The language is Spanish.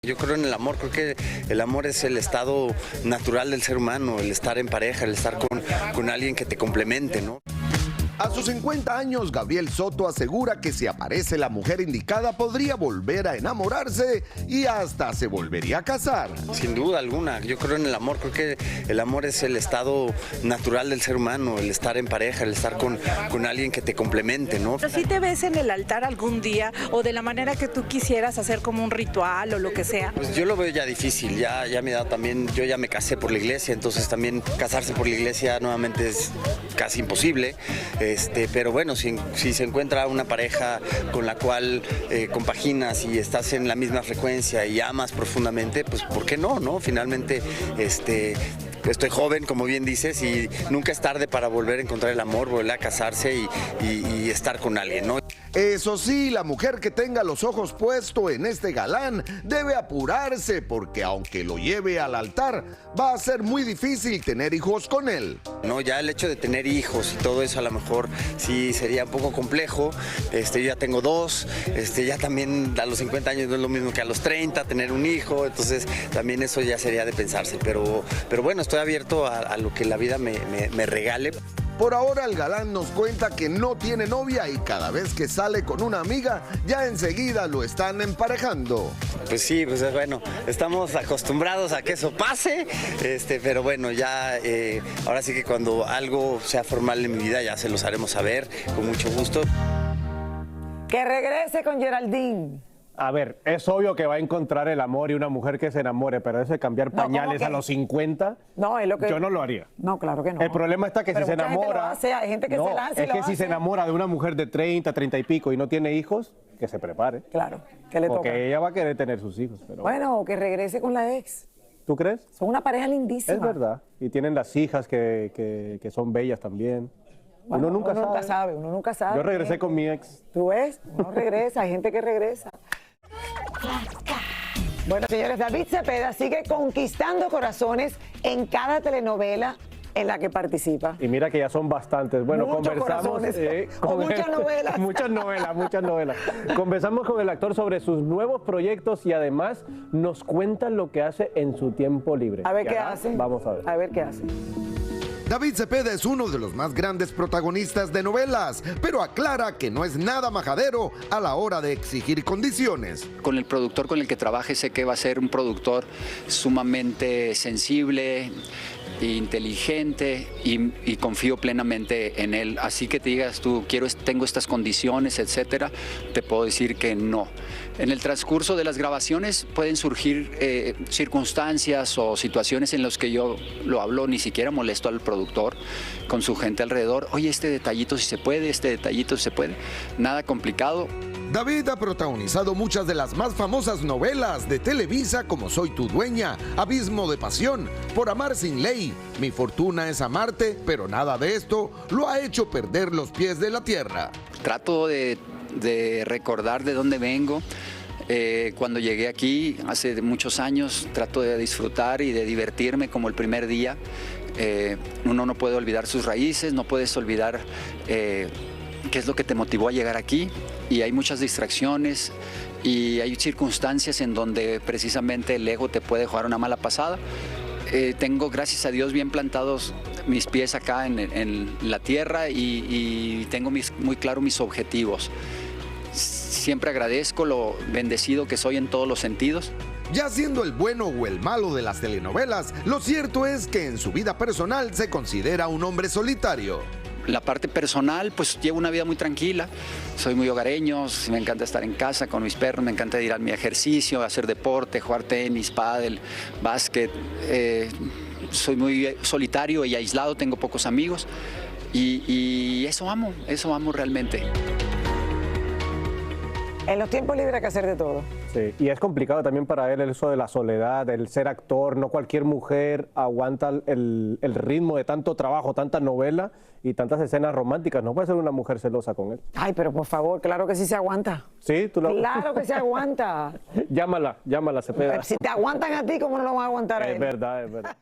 Yo creo en el amor, creo que el amor es el estado natural del ser humano, el estar en pareja, el estar con alguien que te complemente, ¿no? A sus 50 años, Gabriel Soto asegura que si aparece la mujer indicada podría volver a enamorarse y hasta se volvería a casar. Sin duda alguna, yo creo en el amor, creo que el amor es el estado natural del ser humano, el estar en pareja, el estar con alguien que te complemente, ¿no? ¿Pero si te ves en el altar algún día o de la manera que tú quisieras hacer como un ritual o lo que sea? Pues yo lo veo ya difícil, ya mi edad también, yo ya me casé por la iglesia, entonces también casarse por la iglesia nuevamente es casi imposible. Pero bueno, si se encuentra una pareja con la cual compaginas y estás en la misma frecuencia y amas profundamente, pues ¿por qué no? Finalmente, estoy joven, como bien dices, y nunca es tarde para volver a encontrar el amor, volver a casarse y estar con alguien, ¿no? Eso sí, la mujer que tenga los ojos puestos en este galán debe apurarse porque aunque lo lleve al altar, va a ser muy difícil tener hijos con él. No, ya el hecho de tener hijos y todo eso a lo mejor sí sería un poco complejo. Yo ya tengo 2, ya también a los 50 años no es lo mismo que a los 30 tener un hijo, entonces también eso ya sería de pensarse, pero bueno, estoy abierto a lo que la vida me regale. Por ahora el galán nos cuenta que no tiene novia y cada vez que sale con una amiga ya enseguida lo están emparejando. Pues sí, pues bueno, estamos acostumbrados a que eso pase, pero bueno, ya ahora sí que cuando algo sea formal en mi vida ya se los haremos saber con mucho gusto. Que regrese con Geraldine. A ver, es obvio que va a encontrar el amor y una mujer que se enamore, pero eso de cambiar pañales a los 50, no, es lo que... yo no lo haría. No, claro que no. El problema está que pero si se enamora... Gente lo hace, hay gente que no, se lanza y es que si se enamora de una mujer de 30, 30 y pico y no tiene hijos, que se prepare. Claro, que le toca. Porque ella va a querer tener sus hijos. Pero... Bueno, que regrese con la ex. ¿Tú crees? Son una pareja lindísima. Es verdad. Y tienen las hijas que son bellas también. Bueno, uno nunca sabe. Uno nunca sabe. Yo regresé con mi ex. ¿Tú ves? Uno regresa, hay gente que regresa. Bueno, señores, David Cepeda sigue conquistando corazones en cada telenovela en la que participa. Y mira que ya son bastantes. Bueno, muchos conversamos con muchas novelas. muchas novelas. Conversamos con el actor sobre sus nuevos proyectos y además nos cuenta lo que hace en su tiempo libre. A ver qué hace. Vamos a ver. A ver qué hace. David Cepeda es uno de los más grandes protagonistas de novelas, pero aclara que no es nada majadero a la hora de exigir condiciones. Con el productor con el que trabaje sé que va a ser un productor sumamente sensible, inteligente y confío plenamente en él. Así que te digas tú, tengo estas condiciones, etcétera, te puedo decir que no. En el transcurso de las grabaciones pueden surgir circunstancias o situaciones en las que yo lo hablo, ni siquiera molesto al productor con su gente alrededor. Oye, este detallito si se puede, este detallito si se puede. Nada complicado. David ha protagonizado muchas de las más famosas novelas de Televisa como Soy tu dueña, Abismo de pasión, Por amar sin ley, Mi fortuna es amarte, pero nada de esto lo ha hecho perder los pies de la tierra. Trato de recordar de dónde vengo. Cuando llegué aquí hace muchos años, trato de disfrutar y de divertirme como el primer día. Uno no puede olvidar sus raíces, no puedes olvidar qué es lo que te motivó a llegar aquí, y hay muchas distracciones y hay circunstancias en donde precisamente el ego te puede jugar una mala pasada. Tengo, gracias a Dios, bien plantados mis pies acá en la tierra y tengo muy claro mis objetivos. Siempre agradezco lo bendecido que soy en todos los sentidos. Ya siendo el bueno o el malo de las telenovelas, lo cierto es que en su vida personal se considera un hombre solitario. La parte personal, pues llevo una vida muy tranquila, soy muy hogareño, me encanta estar en casa con mis perros, me encanta ir a mi ejercicio, hacer deporte, jugar tenis, pádel, básquet. Soy muy solitario y aislado, tengo pocos amigos y eso amo realmente. En los tiempos libres hay que hacer de todo. Sí, y es complicado también para él eso de la soledad, el ser actor. No cualquier mujer aguanta el ritmo de tanto trabajo, tanta novela y tantas escenas románticas. No puede ser una mujer celosa con él. Ay, pero por favor, claro que sí se aguanta. ¿Sí? ¿Tú lo... Claro que se aguanta. Llámala, Cepeda. Si te aguantan a ti, ¿cómo no lo van a aguantar a él? Es verdad, es verdad.